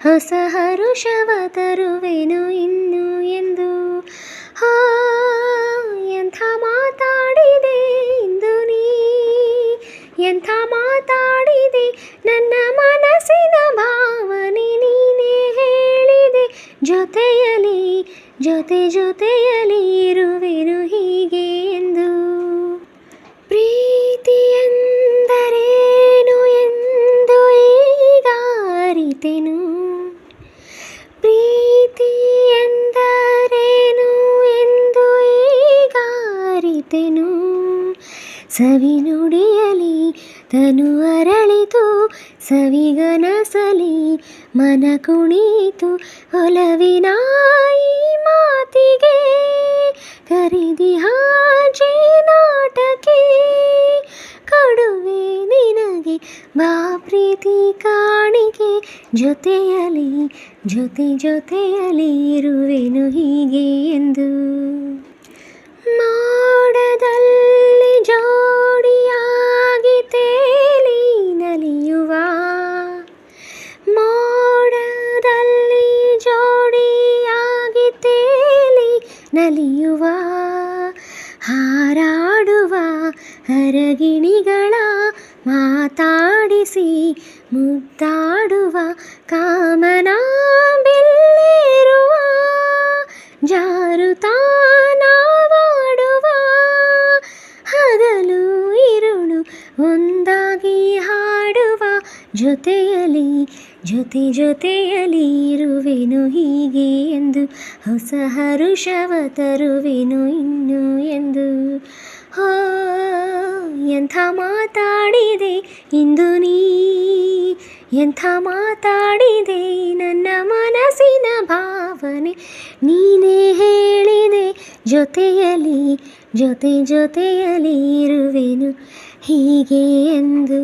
ಹೊಸ ಹರುಷವ ತರುವೆನು ಇನ್ನು ಎಂದು. ಹಾ, ಎಂಥ ಮಾತಾಡಿದೆ ಇಂದು ನೀ, ಎಂಥ ಮಾತಾಡಿದೆ ನನ್ನ ಮನಸ್ಸಿನ ಭಾವನೆ ನೀನೇ ಹೇಳಿದೆ. ಜೊತೆಯಲಿ ಜೊತೆಯಲಿ ಇರುವೆನು ಹೀಗೆ ಎಂದು. ಪ್ರೀತಿ ಎಂದರೇನು ಎಂದು ಈಗ ಅರಿತೆನು, ಪ್ರೀತಿ ಎಂದರೇನು ಎಂದು ಈಗ ಅರಿತೆನು. ಸವಿ ನುಡಿಯಲಿ ತನು ಅರಳಿತು, ಸವಿಗನಸಲಿ ಮನ ಕುಣಿತು. ಒಲವಿನ ಈ ಮಾತಿಗೆ ಕರಿದಿಹ ಜೇನಾಟಕ್ಕೆ, ಕೊಡುವೆ ನಿನಗೆ ಬಾ ಪ್ರೀತಿ ಕಾಣಿಕೆ. ಜೊತೆಯಲಿ ಜೊತೆಯಲಿ ಇರುವೆನು ಹೀಗೆ ಎಂದು. ಮೋಡದಲ್ಲಿ ಜೋಡಿಯಾಗಿ ತೇಲಿ ನಲಿಯುವ, ಮೋಡದಲ್ಲಿ ಜೋಡಿಯಾಗಿ ತೇಲಿ ನಲಿಯುವ, ಹಾರಾಡುವ ಹರಗಿಣಿಗಳ ಮಾತಾಡಿಸಿ ಮುದ್ದಾಡುವ, ಕಾಮನ ಬಿಲ್ಲೇರುವ ಜಾರುತ್ತಾ ನಾವಾಡುವ, ಹಗಲು ಇರುಳು ಒಂದಾಗಿ ಹಾಡುವ. ಜೊತೆಯಲಿ ಜೊತೆಯಲಿ ಇರುವೆನು ಹೀಗೆ ಎಂದು. ಹೊಸ ಹರುಷವ ತರುವೆನು ಇನ್ನು ಎಂದು. ಹೋ, ಎಂಥ ಮಾತಾಡಿದೆ ಇಂದು ನೀ, ಎಂಥ ಮಾತಾಡಿದೆ ನನ್ನ ಮನಸ್ಸಿನ ಭಾವನೆ ನೀನೇ ಹೇಳಿದೆ. ಜೊತೆಯಲಿ ಜೊತೆಯಲಿ ಇರುವೆನು ಹೀಗೆ ಎಂದು.